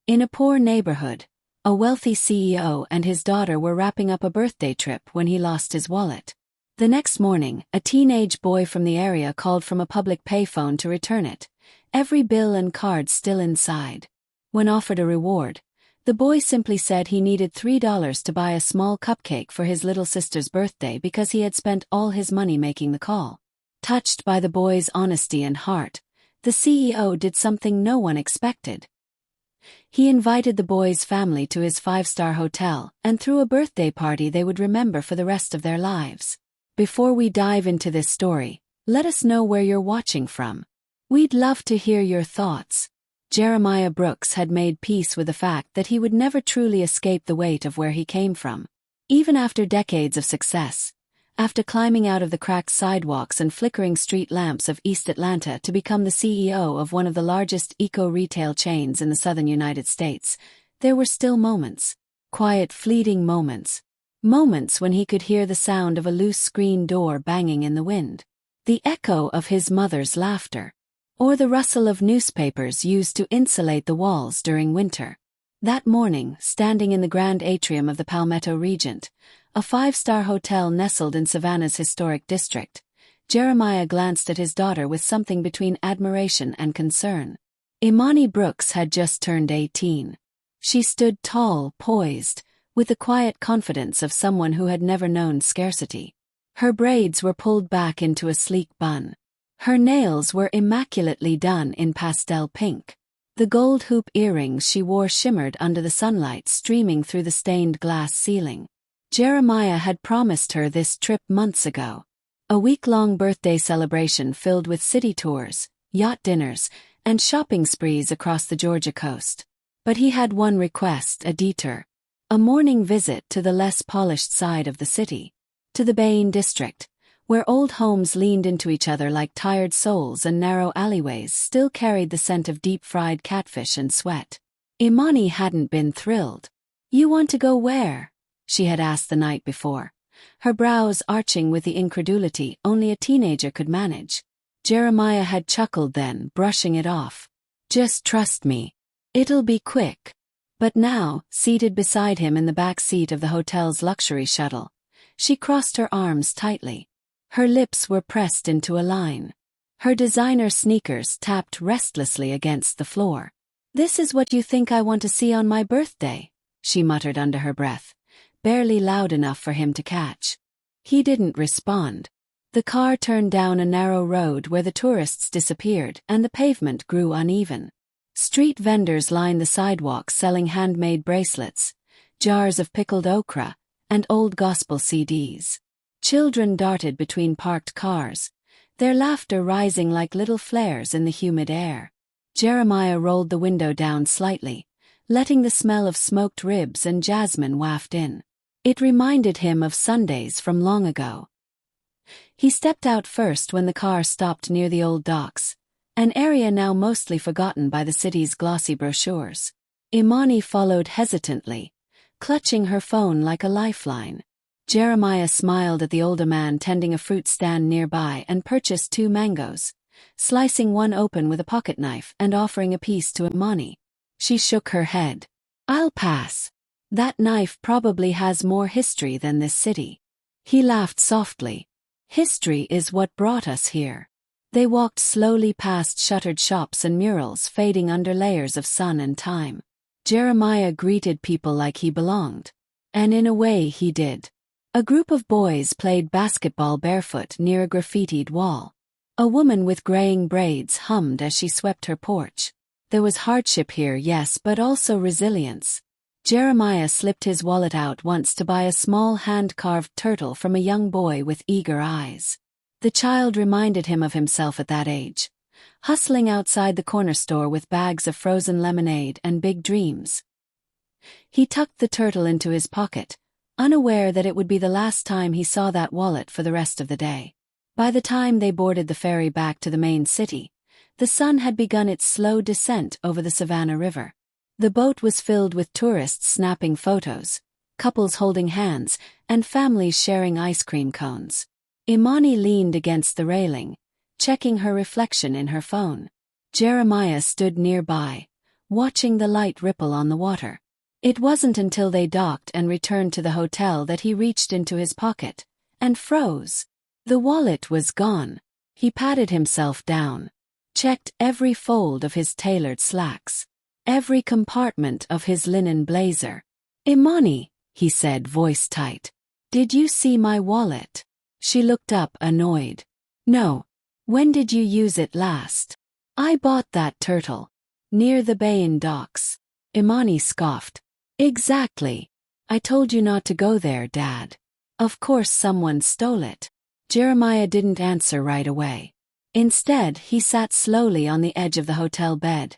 In a poor neighborhood, a wealthy CEO and his daughter were wrapping up a birthday trip when he lost his wallet. The next morning, a teenage boy from the area called from a public payphone to return it, every bill and card still inside. When offered a reward, the boy simply said he needed $3 to buy a small cupcake for his little sister's birthday because he had spent all his money making the call. Touched by the boy's honesty and heart, the CEO did something no one expected. He invited the boy's family to his 5-star hotel and threw a birthday party they would remember for the rest of their lives. Before we dive into this story, let us know where you're watching from. We'd love to hear your thoughts. Jeremiah Brooks had made peace with the fact that he would never truly escape the weight of where he came from. Even after decades of success, after climbing out of the cracked sidewalks and flickering street lamps of East Atlanta to become the CEO of one of the largest eco-retail chains in the southern United States, there were still moments. Quiet, fleeting moments. Moments when he could hear the sound of a loose screen door banging in the wind, the echo of his mother's laughter, or the rustle of newspapers used to insulate the walls during winter. That morning, standing in the grand atrium of the Palmetto Regent, a 5-star hotel nestled in Savannah's historic district, Jeremiah glanced at his daughter with something between admiration and concern. Imani Brooks had just turned 18. She stood tall, poised, with the quiet confidence of someone who had never known scarcity. Her braids were pulled back into a sleek bun. Her nails were immaculately done in pastel pink. The gold hoop earrings she wore shimmered under the sunlight streaming through the stained glass ceiling. Jeremiah had promised her this trip months ago. A week-long birthday celebration filled with city tours, yacht dinners, and shopping sprees across the Georgia coast. But he had one request, a detour. A morning visit to the less polished side of the city. To the Bain district, where old homes leaned into each other like tired souls and narrow alleyways still carried the scent of deep-fried catfish and sweat. Imani hadn't been thrilled. "You want to go where?" she had asked the night before, her brows arching with the incredulity only a teenager could manage. Jeremiah had chuckled then, brushing it off. "Just trust me. It'll be quick." But now, seated beside him in the back seat of the hotel's luxury shuttle, she crossed her arms tightly. Her lips were pressed into a line. Her designer sneakers tapped restlessly against the floor. "This is what you think I want to see on my birthday?" she muttered under her breath, barely loud enough for him to catch. He didn't respond. The car turned down a narrow road where the tourists disappeared and the pavement grew uneven. Street vendors lined the sidewalks selling handmade bracelets, jars of pickled okra, and old gospel CDs. Children darted between parked cars, their laughter rising like little flares in the humid air. Jeremiah rolled the window down slightly, letting the smell of smoked ribs and jasmine waft in. It reminded him of Sundays from long ago. He stepped out first when the car stopped near the old docks, an area now mostly forgotten by the city's glossy brochures. Imani followed hesitantly, clutching her phone like a lifeline. Jeremiah smiled at the older man tending a fruit stand nearby and purchased 2 mangoes, slicing one open with a pocket knife and offering a piece to Imani. She shook her head. "I'll pass. That knife probably has more history than this city." He laughed softly. "History is what brought us here." They walked slowly past shuttered shops and murals fading under layers of sun and time. Jeremiah greeted people like he belonged. And in a way he did. A group of boys played basketball barefoot near a graffitied wall. A woman with graying braids hummed as she swept her porch. There was hardship here, yes, but also resilience. Jeremiah slipped his wallet out once to buy a small hand-carved turtle from a young boy with eager eyes. The child reminded him of himself at that age, hustling outside the corner store with bags of frozen lemonade and big dreams. He tucked the turtle into his pocket, unaware that it would be the last time he saw that wallet for the rest of the day. By the time they boarded the ferry back to the main city, the sun had begun its slow descent over the Savannah River. The boat was filled with tourists snapping photos, couples holding hands, and families sharing ice cream cones. Imani leaned against the railing, checking her reflection in her phone. Jeremiah stood nearby, watching the light ripple on the water. It wasn't until they docked and returned to the hotel that he reached into his pocket and froze. The wallet was gone. He patted himself down, checked every fold of his tailored slacks, every compartment of his linen blazer. "Imani," he said, voice tight. "Did you see my wallet?" She looked up, annoyed. "No. When did you use it last?" "I bought that turtle. Near the Bayan docks." Imani scoffed. "Exactly. I told you not to go there, Dad. Of course someone stole it." Jeremiah didn't answer right away. Instead, he sat slowly on the edge of the hotel bed,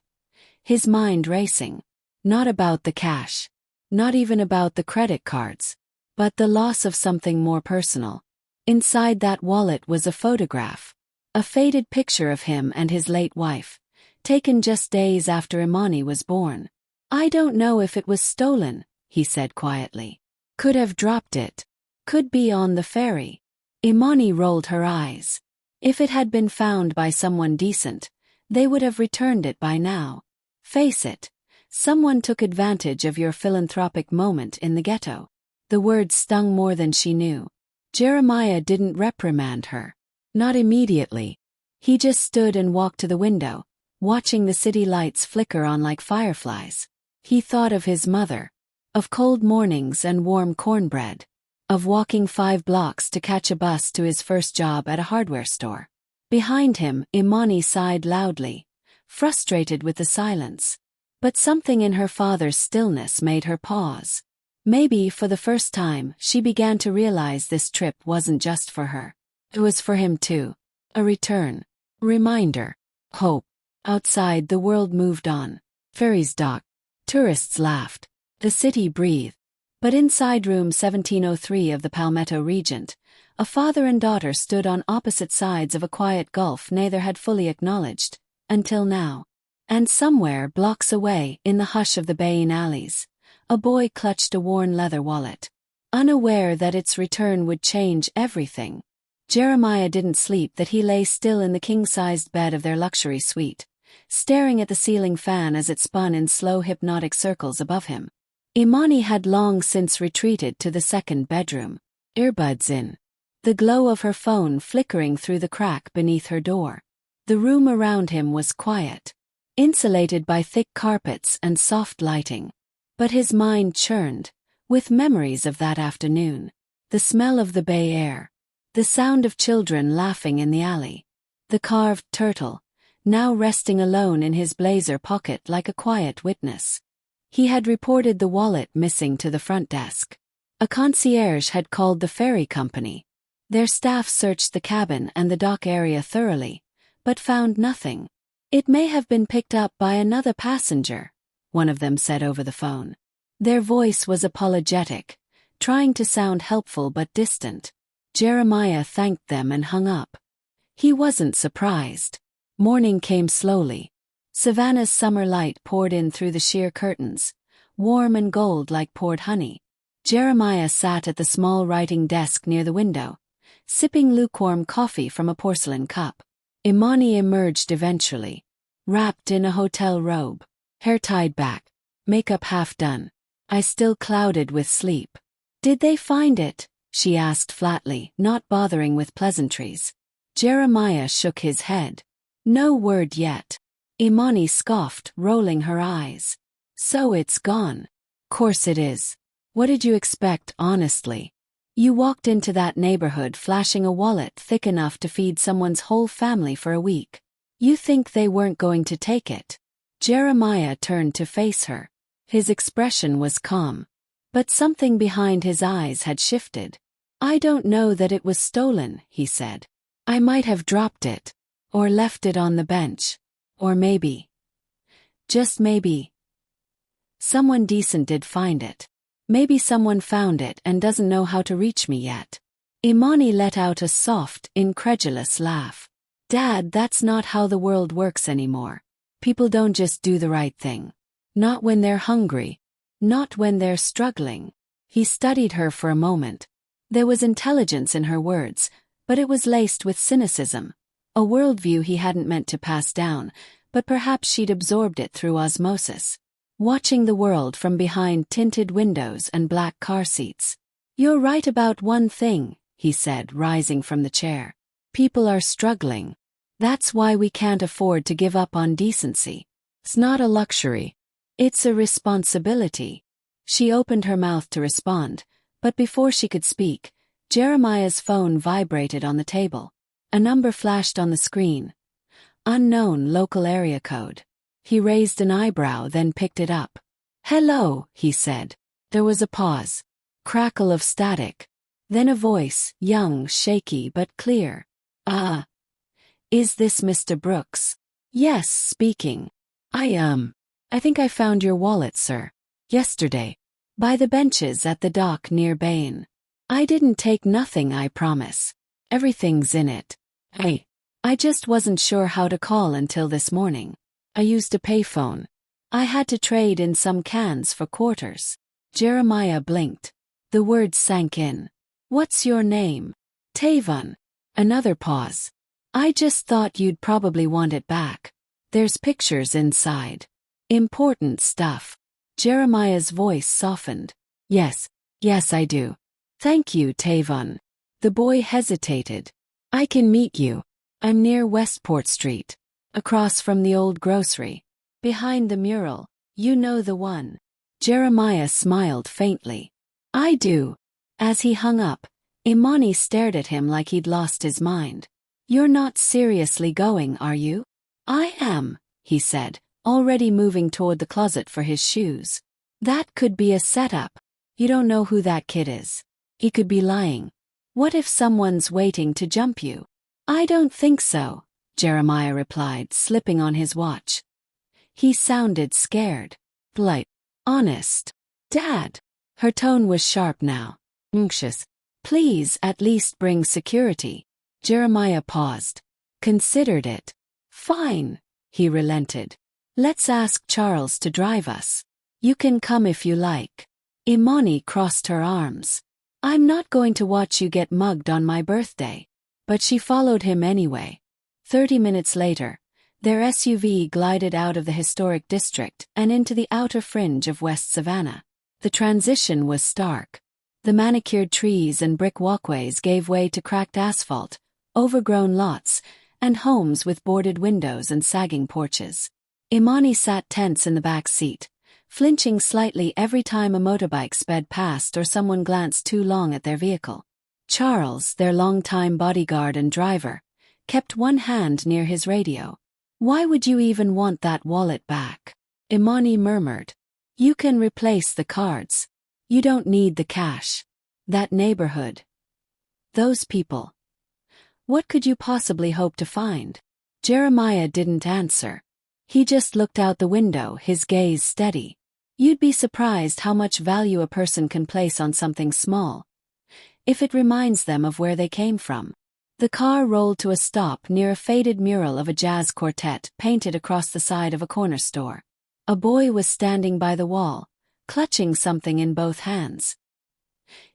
his mind racing. Not about the cash. Not even about the credit cards. But the loss of something more personal. Inside that wallet was a photograph. A faded picture of him and his late wife, taken just days after Imani was born. "I don't know if it was stolen," he said quietly. "Could have dropped it. Could be on the ferry." Imani rolled her eyes. "If it had been found by someone decent, they would have returned it by now. Face it, someone took advantage of your philanthropic moment in the ghetto." The words stung more than she knew. Jeremiah didn't reprimand her. Not immediately. He just stood and walked to the window, watching the city lights flicker on like fireflies. He thought of his mother, of cold mornings and warm cornbread, of walking 5 blocks to catch a bus to his first job at a hardware store. Behind him, Imani sighed loudly, frustrated with the silence. But something in her father's stillness made her pause. Maybe for the first time, she began to realize this trip wasn't just for her. It was for him too. A return. Reminder. Hope. Outside, the world moved on. Ferries docked. Tourists laughed. The city breathed. But inside room 1703 of the Palmetto Regent, a father and daughter stood on opposite sides of a quiet gulf neither had fully acknowledged, until now. And somewhere, blocks away, in the hush of the Bayan alleys, a boy clutched a worn leather wallet, unaware that its return would change everything. Jeremiah didn't sleep that he lay still in the king-sized bed of their luxury suite, staring at the ceiling fan as it spun in slow hypnotic circles above him. Imani had long since retreated to the second bedroom, earbuds in, the glow of her phone flickering through the crack beneath her door. The room around him was quiet, insulated by thick carpets and soft lighting. But his mind churned, with memories of that afternoon. The smell of the bay air. The sound of children laughing in the alley. The carved turtle, now resting alone in his blazer pocket like a quiet witness. He had reported the wallet missing to the front desk. A concierge had called the ferry company. Their staff searched the cabin and the dock area thoroughly, but found nothing. "It may have been picked up by another passenger," one of them said over the phone. Their voice was apologetic, trying to sound helpful but distant. Jeremiah thanked them and hung up. He wasn't surprised. Morning came slowly. Savannah's summer light poured in through the sheer curtains, warm and gold like poured honey. Jeremiah sat at the small writing desk near the window, sipping lukewarm coffee from a porcelain cup. Imani emerged eventually, wrapped in a hotel robe, hair tied back, makeup half done, eyes still clouded with sleep. "Did they find it?" she asked flatly, not bothering with pleasantries. Jeremiah shook his head. "No word yet." Imani scoffed, rolling her eyes. "So it's gone." "Course it is. What did you expect, honestly? You walked into that neighborhood flashing a wallet thick enough to feed someone's whole family for a week. You think they weren't going to take it?" Jeremiah turned to face her. His expression was calm, but something behind his eyes had shifted. "I don't know that it was stolen," he said. "I might have dropped it, or left it on the bench, or maybe, just maybe, someone decent did find it. Maybe someone found it and doesn't know how to reach me yet." Imani let out a soft, incredulous laugh. "Dad, that's not how the world works anymore. People don't just do the right thing. Not when they're hungry. Not when they're struggling." He studied her for a moment. There was intelligence in her words, but it was laced with cynicism, a worldview he hadn't meant to pass down, but perhaps she'd absorbed it through osmosis, watching the world from behind tinted windows and black car seats. "You're right about one thing," he said, rising from the chair. "People are struggling. That's why we can't afford to give up on decency. It's not a luxury. It's a responsibility." She opened her mouth to respond, but before she could speak, Jeremiah's phone vibrated on the table. A number flashed on the screen. Unknown local area code. He raised an eyebrow, then picked it up. "Hello," he said. There was a pause. Crackle of static. Then a voice, young, shaky but clear. Is this Mr. Brooks?" "Yes, speaking." I think I found your wallet, sir. Yesterday. By the benches at the dock near Bain. I didn't take nothing, I promise. Everything's in it. I just wasn't sure how to call until this morning. I used a payphone. I had to trade in some cans for quarters." Jeremiah blinked. The words sank in. "What's your name?" "Tavon." Another pause. "I just thought you'd probably want it back. There's pictures inside. Important stuff." Jeremiah's voice softened. Yes, I do. "Thank you, Tavon." The boy hesitated. "I can meet you. I'm near Westport Street. Across from the old grocery. Behind the mural. You know the one." Jeremiah smiled faintly. "I do." As he hung up, Imani stared at him like he'd lost his mind. "You're not seriously going, are you?" "I am," he said, already moving toward the closet for his shoes. "That could be a setup. You don't know who that kid is. He could be lying. What if someone's waiting to jump you?" "I don't think so," Jeremiah replied, slipping on his watch. He sounded scared. "Blight. Honest. Dad." Her tone was sharp now. "Anxious. Please at least bring security." Jeremiah paused. Considered it. "Fine," he relented. "Let's ask Charles to drive us. You can come if you like." Imani crossed her arms. "I'm not going to watch you get mugged on my birthday." But she followed him anyway. 30 minutes later, their SUV glided out of the historic district and into the outer fringe of West Savannah. The transition was stark. The manicured trees and brick walkways gave way to cracked asphalt, overgrown lots, and homes with boarded windows and sagging porches. Imani sat tense in the back seat, flinching slightly every time a motorbike sped past or someone glanced too long at their vehicle. Charles, their longtime bodyguard and driver, kept one hand near his radio. "Why would you even want that wallet back?" Imani murmured. "You can replace the cards. You don't need the cash. That neighborhood. Those people. What could you possibly hope to find?" Jeremiah didn't answer. He just looked out the window, his gaze steady. You'd be surprised how much value a person can place on something small, if it reminds them of where they came from. The car rolled to a stop near a faded mural of a jazz quartet painted across the side of a corner store. A boy was standing by the wall, clutching something in both hands.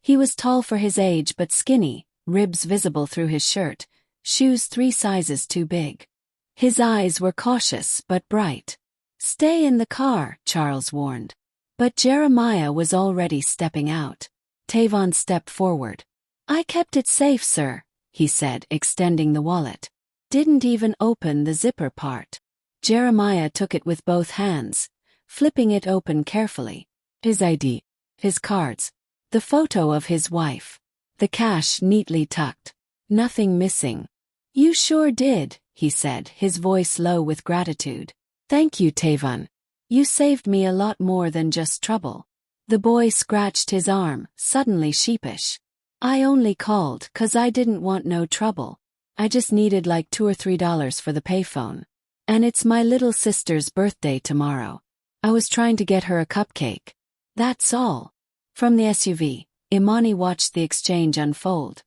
He was tall for his age but skinny, ribs visible through his shirt, shoes 3 sizes too big. His eyes were cautious but bright. "Stay in the car," Charles warned. But Jeremiah was already stepping out. Tavon stepped forward. "I kept it safe, sir," he said, extending the wallet. "Didn't even open the zipper part." Jeremiah took it with both hands, flipping it open carefully. His ID, his cards, the photo of his wife, the cash neatly tucked. Nothing missing. "You sure did," he said, his voice low with gratitude. "Thank you, Tavon. You saved me a lot more than just trouble." The boy scratched his arm, suddenly sheepish. "I only called 'cause I didn't want no trouble. I just needed like $2 or $3 for the payphone. And it's my little sister's birthday tomorrow. I was trying to get her a cupcake. That's all." From the SUV, Imani watched the exchange unfold.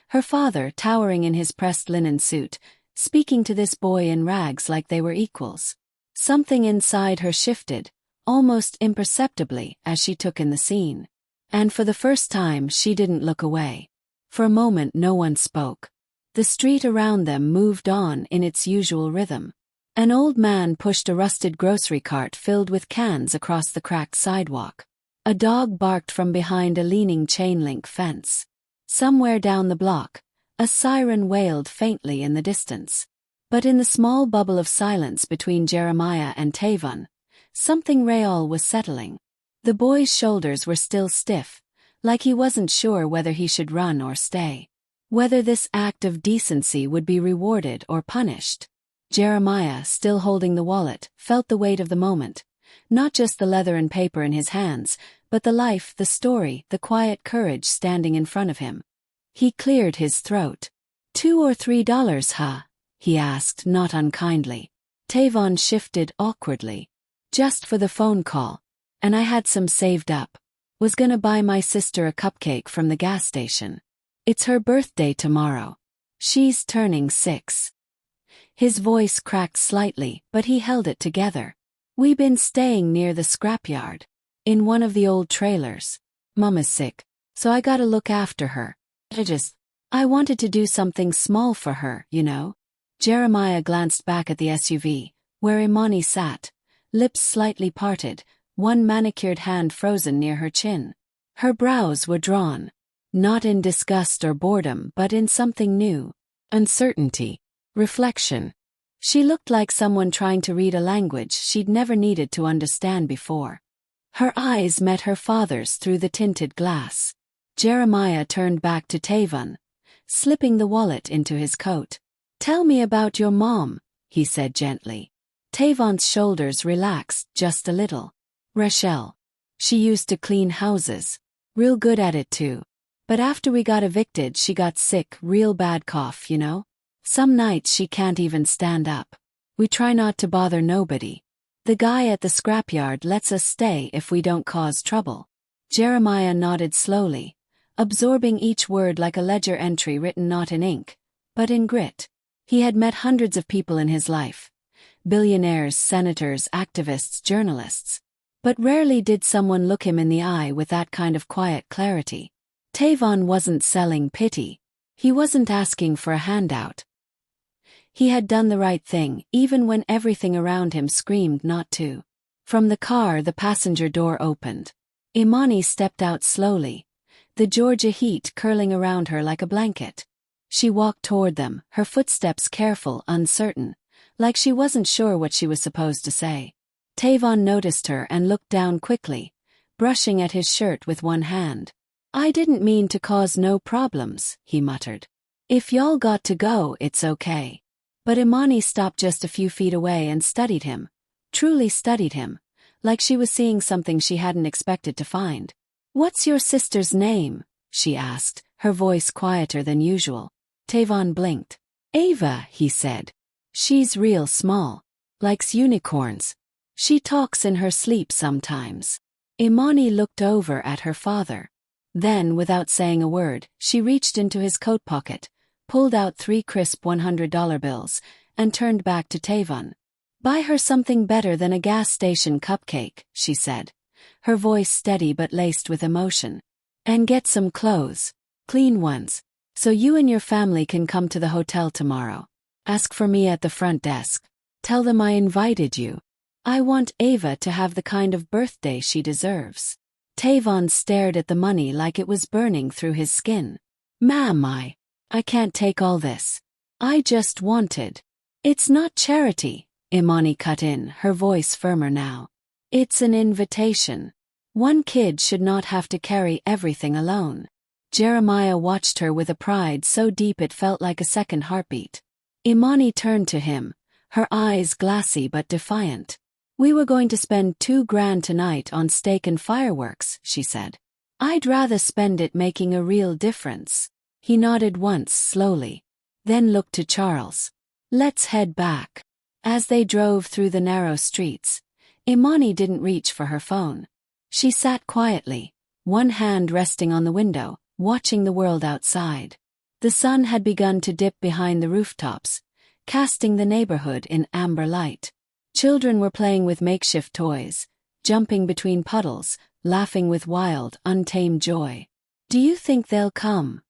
Her father, towering in his pressed linen suit, speaking to this boy in rags like they were equals. Something inside her shifted, almost imperceptibly, as she took in the scene. And for the first time she didn't look away. For a moment no one spoke. The street around them moved on in its usual rhythm. An old man pushed a rusted grocery cart filled with cans across the cracked sidewalk. A dog barked from behind a leaning chain-link fence. Somewhere down the block, a siren wailed faintly in the distance. But in the small bubble of silence between Jeremiah and Tavon, something real was settling. The boy's shoulders were still stiff, like he wasn't sure whether he should run or stay. Whether this act of decency would be rewarded or punished. Jeremiah, still holding the wallet, felt the weight of the moment. Not just the leather and paper in his hands, but the life, the story, the quiet courage standing in front of him. He cleared his throat. $2 or $3, huh? He asked, not unkindly. Tavon shifted awkwardly. Just for the phone call. And I had some saved up. Was gonna buy my sister a cupcake from the gas station. It's her birthday tomorrow. She's turning 6. His voice cracked slightly, but he held it together. We been staying near the scrapyard. In one of the old trailers. Mama's sick, so I gotta look after her. I wanted to do something small for her, you know. Jeremiah glanced back at the SUV, where Imani sat, lips slightly parted, one manicured hand frozen near her chin. Her brows were drawn. Not in disgust or boredom but in something new. Uncertainty. Reflection. She looked like someone trying to read a language she'd never needed to understand before. Her eyes met her father's through the tinted glass. Jeremiah turned back to Tavon, slipping the wallet into his coat. Tell me about your mom, he said gently. Tavon's shoulders relaxed just a little. Rachel. She used to clean houses. Real good at it too. But after we got evicted she got sick, real bad cough, you know? Some nights she can't even stand up. We try not to bother nobody. The guy at the scrapyard lets us stay if we don't cause trouble. Jeremiah nodded slowly, absorbing each word like a ledger entry written not in ink, but in grit. He had met hundreds of people in his life. Billionaires, senators, activists, journalists. But rarely did someone look him in the eye with that kind of quiet clarity. Tavon wasn't selling pity. He wasn't asking for a handout. He had done the right thing, even when everything around him screamed not to. From the car the passenger door opened. Imani stepped out slowly, the Georgia heat curling around her like a blanket. She walked toward them, her footsteps careful, uncertain, like she wasn't sure what she was supposed to say. Tavon noticed her and looked down quickly, brushing at his shirt with one hand. I didn't mean to cause no problems, he muttered. If y'all got to go, it's okay. But Imani stopped just a few feet away and studied him, truly studied him, like she was seeing something she hadn't expected to find. What's your sister's name? She asked, her voice quieter than usual. Tavon blinked. Ava, he said. She's real small. Likes unicorns. She talks in her sleep sometimes. Imani looked over at her father. Then, without saying a word, she reached into his coat pocket, pulled out 3 crisp $100 bills, and turned back to Tavon. Buy her something better than a gas station cupcake, she said, her voice steady but laced with emotion. And get some clothes. Clean ones. So you and your family can come to the hotel tomorrow. Ask for me at the front desk. Tell them I invited you. I want Ava to have the kind of birthday she deserves. Tavon stared at the money like it was burning through his skin. Ma'am, I can't take all this. I just wanted. It's not charity, Imani cut in, her voice firmer now. It's an invitation. One kid should not have to carry everything alone. Jeremiah watched her with a pride so deep it felt like a second heartbeat. Imani turned to him, her eyes glassy but defiant. We were going to spend $2,000 tonight on steak and fireworks, she said. I'd rather spend it making a real difference. He nodded once slowly, then looked to Charles. Let's head back. As they drove through the narrow streets, Imani didn't reach for her phone. She sat quietly, one hand resting on the window, watching the world outside. The sun had begun to dip behind the rooftops, casting the neighborhood in amber light. Children were playing with makeshift toys, jumping between puddles, laughing with wild, untamed joy. Do you think they'll come?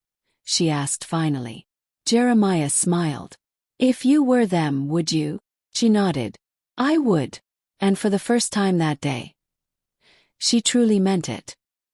She asked finally. Jeremiah smiled. If you were them, would you? She nodded. I would. And for the first time that day, she truly meant it.